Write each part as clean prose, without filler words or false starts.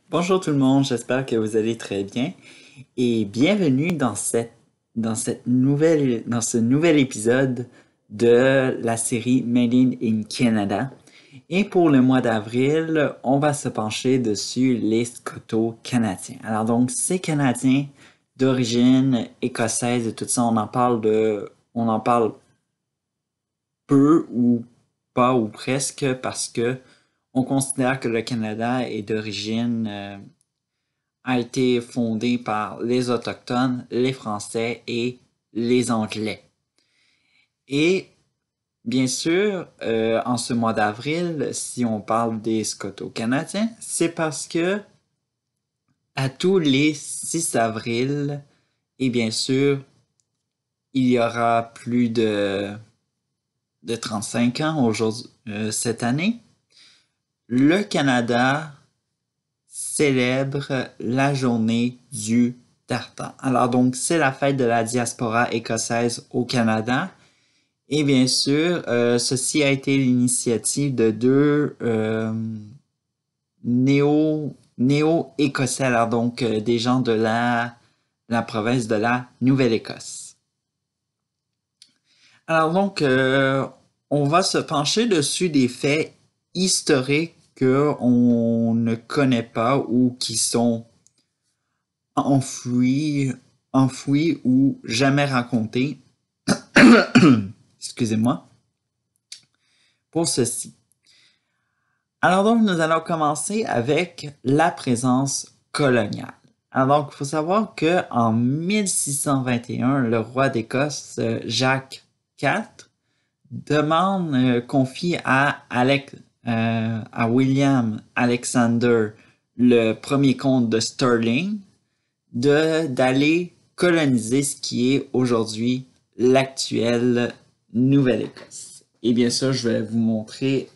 Bonjour tout le monde, j'espère que vous allez très bien et bienvenue dans ce nouvel épisode de la série Made in Canada. Et pour le mois d'avril, on va se pencher dessus les Scoto canadiens. Alors donc, ces Canadiens d'origine écossaise et tout ça, on en parle peu ou pas ou presque parce que on considère que le Canada est d'origine a été fondé par les Autochtones, les Français et les Anglais. Et bien sûr, en ce mois d'avril, si on parle des Scoto-Canadiens, c'est parce que à tous les 6 avril, et bien sûr, il y aura plus de 35 ans aujourd'hui, cette année, le Canada célèbre la journée du tartan. Alors donc, c'est la fête de la diaspora écossaise au Canada. Et bien sûr, ceci a été l'initiative de deux néo-écossais, alors donc des gens de la province de la Nouvelle-Écosse. Alors donc, on va se pencher dessus des faits historiques qu'on ne connaît pas ou qui sont enfouis, enfouis ou jamais racontés. Excusez-moi. Pour ceci. Alors donc, nous allons commencer avec la présence coloniale. Alors donc, il faut savoir que en 1621, le roi d'Écosse, Jacques IV, confie à William Alexander, le premier comte de Stirling, d'aller coloniser ce qui est aujourd'hui l'actuelle Nouvelle-Écosse. Et bien sûr, je vais vous montrer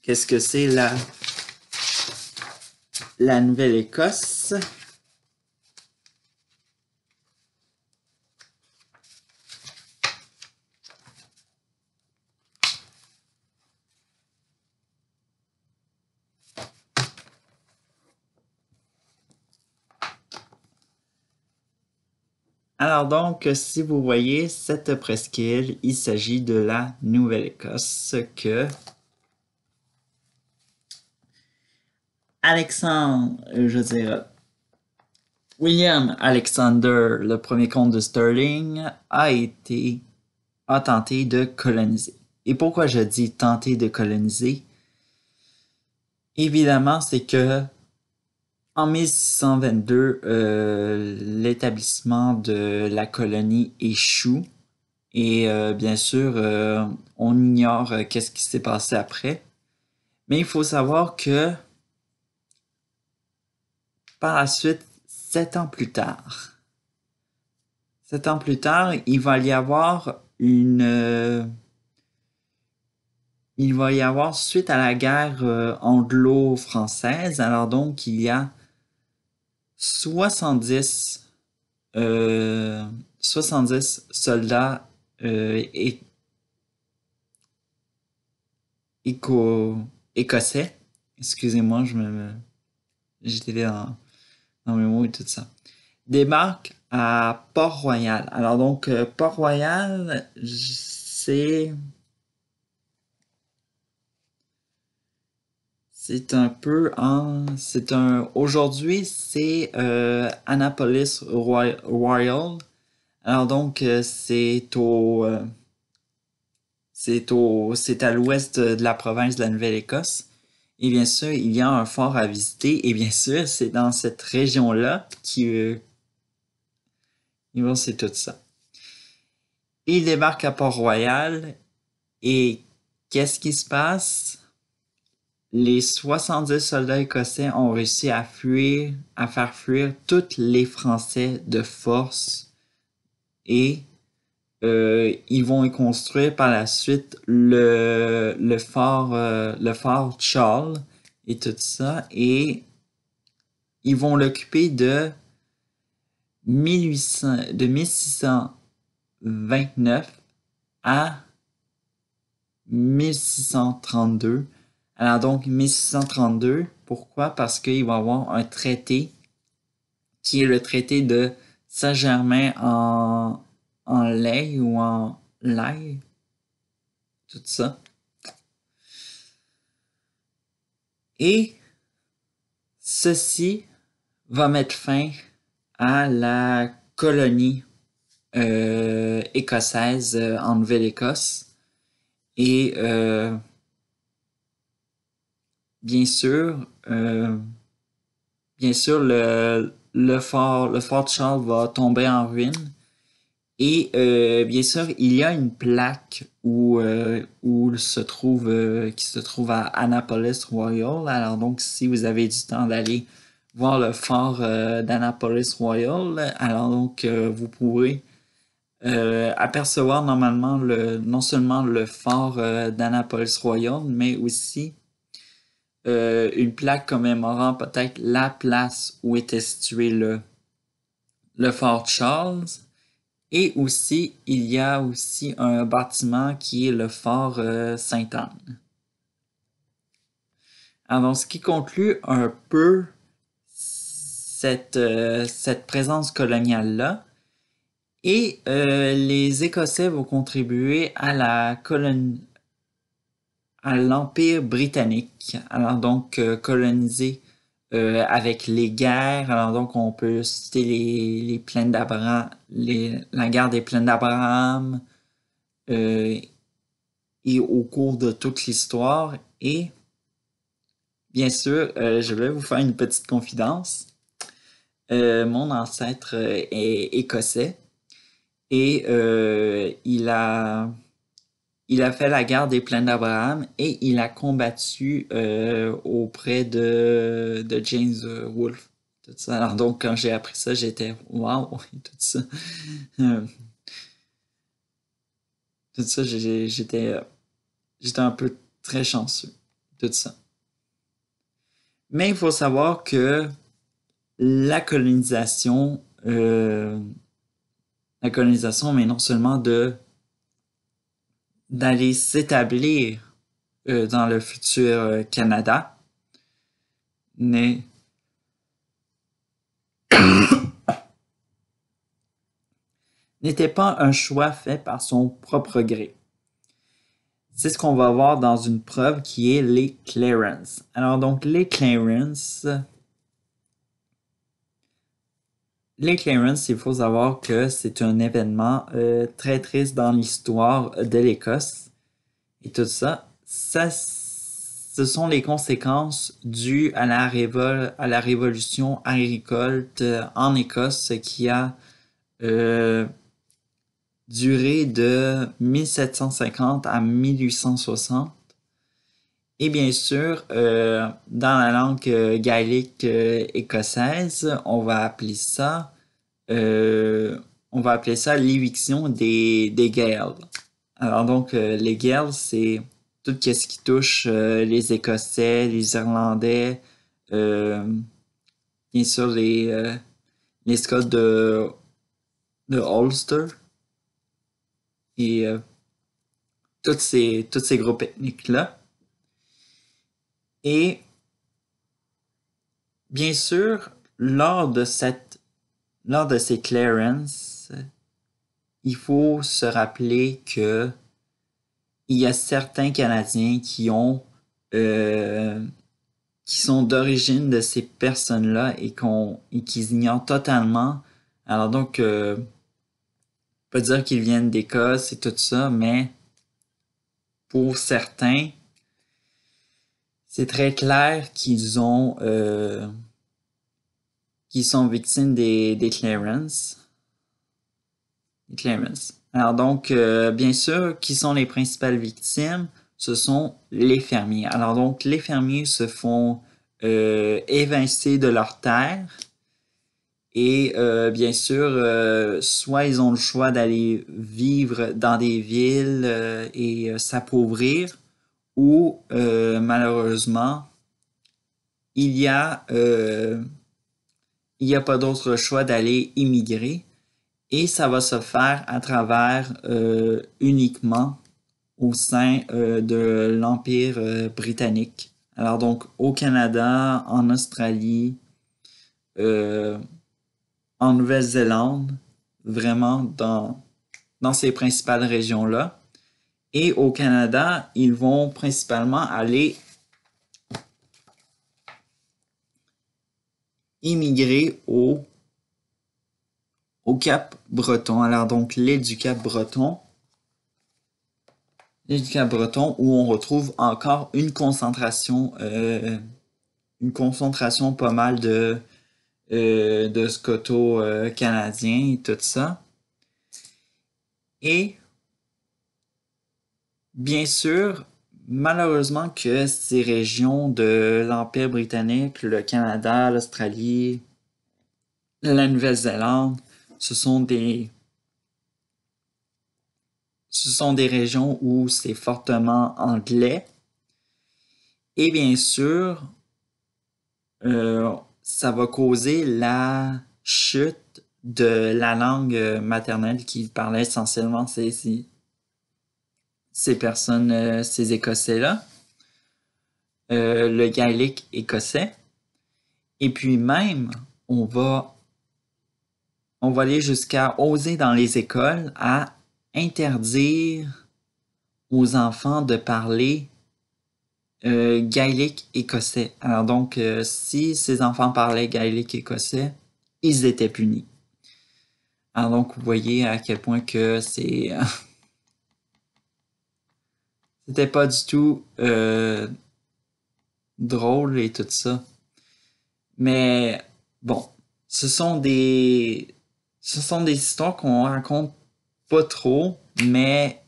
qu'est-ce que c'est la Nouvelle-Écosse. Alors donc, si vous voyez cette presqu'île, il s'agit de la Nouvelle-Écosse que William Alexander, le premier comte de Stirling, a tenté de coloniser. Et pourquoi je dis tenter de coloniser? Évidemment, c'est que en 1622, l'établissement de la colonie échoue et bien sûr, on ignore qu'est-ce qui s'est passé après. Mais il faut savoir que par la suite, 7 ans plus tard, il va y avoir suite à la guerre anglo-française, alors donc il y a 70, euh, 70 soldats éco écossais. Excusez-moi, j'étais dans mes mots et tout ça. Débarquent à Port-Royal. Alors donc, Port-Royal, aujourd'hui, c'est Annapolis Royal. Alors donc, c'est à l'ouest de la province de la Nouvelle-Écosse. Et bien sûr, il y a un fort à visiter. Et bien sûr, c'est dans cette région-là c'est tout ça. Il débarque à Port-Royal et qu'est-ce qui se passe? Les 70 soldats écossais ont réussi à faire fuir tous les Français de force et ils vont y construire par la suite le fort Charles et tout ça et ils vont l'occuper de 1629 à 1632 Alors donc 1632, pourquoi? Parce qu'il va y avoir un traité qui est le traité de Saint-Germain en Laye ou en Laye, tout ça. Et ceci va mettre fin à la colonie écossaise en Nouvelle-Écosse. Et bien sûr, le fort de Charles va tomber en ruine. Et bien sûr, il y a une plaque qui se trouve à Annapolis Royal. Alors donc, si vous avez du temps d'aller voir le fort d'Annapolis Royal, alors donc vous pourrez apercevoir normalement non seulement le fort d'Annapolis Royal, mais aussi une plaque commémorant peut-être la place où était situé le fort Charles. Et aussi, il y a aussi un bâtiment qui est le fort Sainte-Anne. Alors, ce qui conclut un peu cette présence coloniale-là. Et les Écossais vont contribuer à l'Empire britannique. Alors donc, coloniser avec les guerres. Alors donc, on peut citer les plaines d'Abraham, la guerre des plaines d'Abraham, et au cours de toute l'histoire. Et bien sûr, je vais vous faire une petite confidence. Mon ancêtre est écossais et il a fait la guerre des plaines d'Abraham et il a combattu auprès de James Wolfe. Tout ça. Alors donc, quand j'ai appris ça, j'étais wow, tout ça. Tout ça, j'étais un peu très chanceux. Tout ça. Mais il faut savoir que la colonisation, mais non seulement d'aller s'établir dans le futur Canada, n'était pas un choix fait par son propre gré. C'est ce qu'on va voir dans une preuve qui est les clearances. Alors donc les clearances, il faut savoir que c'est un événement très triste dans l'histoire de l'Écosse. Et tout ça, ce sont les conséquences dues à la révolution agricole en Écosse qui a duré de 1750 à 1860. Et bien sûr, dans la langue gaélique écossaise, on va appeler ça l'éviction des Gaels. Alors donc, les Gaels, c'est tout ce qui touche les Écossais, les Irlandais, bien sûr les Scots de Ulster et tous ces groupes ethniques-là. Et bien sûr, lors de ces clearances, il faut se rappeler que il y a certains Canadiens qui sont d'origine de ces personnes-là et qu'ils ignorent totalement. Alors donc, on peut dire qu'ils viennent d'Écosse et tout ça, mais pour certains, c'est très clair qu'ils sont victimes des clearances. Alors donc, bien sûr, qui sont les principales victimes? Ce sont les fermiers. Alors donc, les fermiers se font évincer de leurs terres et bien sûr, soit ils ont le choix d'aller vivre dans des villes et s'appauvrir, ou malheureusement, il y a pas d'autre choix d'aller immigrer. Et ça va se faire à travers uniquement au sein de l'Empire britannique. Alors donc au Canada, en Australie, en Nouvelle-Zélande, vraiment dans ces principales régions-là. Et au Canada, ils vont principalement aller immigrer au Cap-Breton. Alors donc l'île du Cap-Breton. L'île du Cap-Breton où on retrouve encore une concentration pas mal de Scoto canadiens et tout ça. Et bien sûr, malheureusement que ces régions de l'Empire britannique, le Canada, l'Australie, la Nouvelle-Zélande, ce sont des régions où c'est fortement anglais. Et bien sûr, ça va causer la chute de la langue maternelle qui parlaient essentiellement ces personnes, ces Écossais-là, le gaélique écossais. Et puis même, on va aller jusqu'à oser dans les écoles à interdire aux enfants de parler gaélique écossais. Alors donc, si ces enfants parlaient gaélique écossais, ils étaient punis. Alors donc, vous voyez à quel point que c'était pas du tout drôle et tout ça. Mais bon, ce sont des histoires qu'on raconte pas trop, mais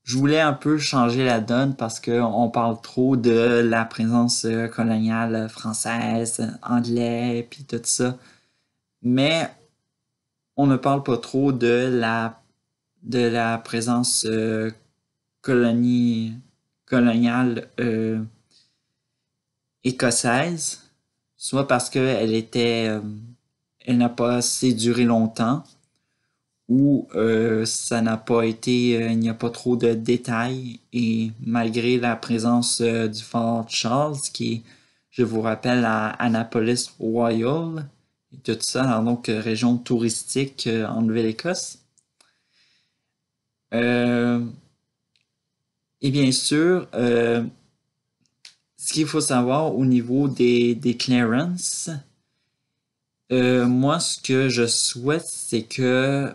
je voulais un peu changer la donne parce qu'on parle trop de la présence coloniale française, anglaise, puis tout ça. Mais on ne parle pas trop de la présence coloniale écossaise, soit parce qu'elle elle n'a pas assez duré longtemps, ou ça n'a pas été, il n'y a pas trop de détails, et malgré la présence du Fort Charles, qui est, je vous rappelle, à Annapolis Royal, et tout ça, alors donc région touristique en Nouvelle-Écosse. Et bien sûr, ce qu'il faut savoir au niveau des clearances, moi, ce que je souhaite, c'est que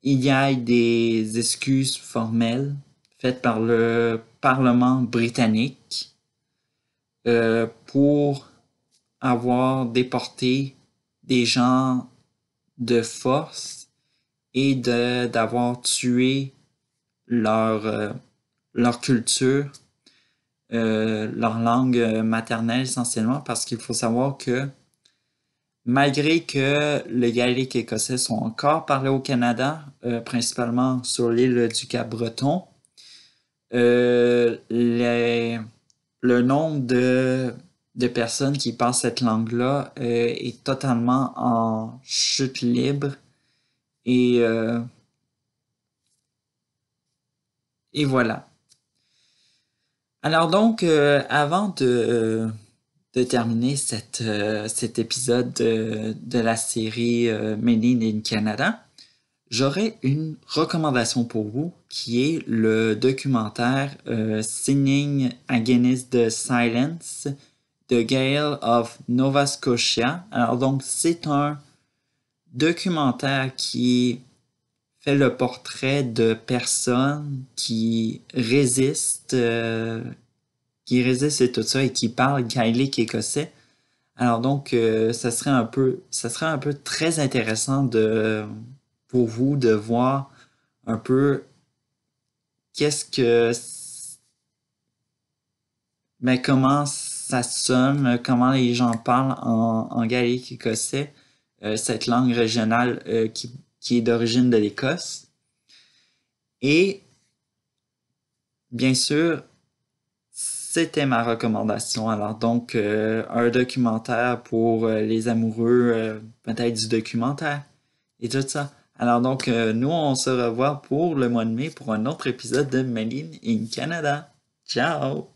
il y ait des excuses formelles faites par le Parlement britannique pour avoir déporté des gens de force et d'avoir tué leur culture, leur langue maternelle essentiellement, parce qu'il faut savoir que malgré que le gaélique écossais sont encore parlés au Canada, principalement sur l'île du Cap-Breton, le nombre de personnes qui parlent cette langue-là est totalement en chute libre et voilà. Alors donc, avant de terminer cet épisode de la série Made in Canada, j'aurais une recommandation pour vous qui est le documentaire Singing Against the Silence de Gael of Nova Scotia. Alors donc, c'est un documentaire qui fait le portrait de personnes qui résistent et tout ça et qui parlent gaélique écossais. Alors donc, ça serait un peu très intéressant pour vous de voir un peu comment ça sonne, comment les gens parlent en gaélique écossais, cette langue régionale qui est d'origine de l'Écosse. Et bien sûr, c'était ma recommandation. Alors donc, un documentaire pour les amoureux peut-être du documentaire et tout ça. Alors donc, nous, on se revoit pour le mois de mai pour un autre épisode de Made in Canada. Ciao!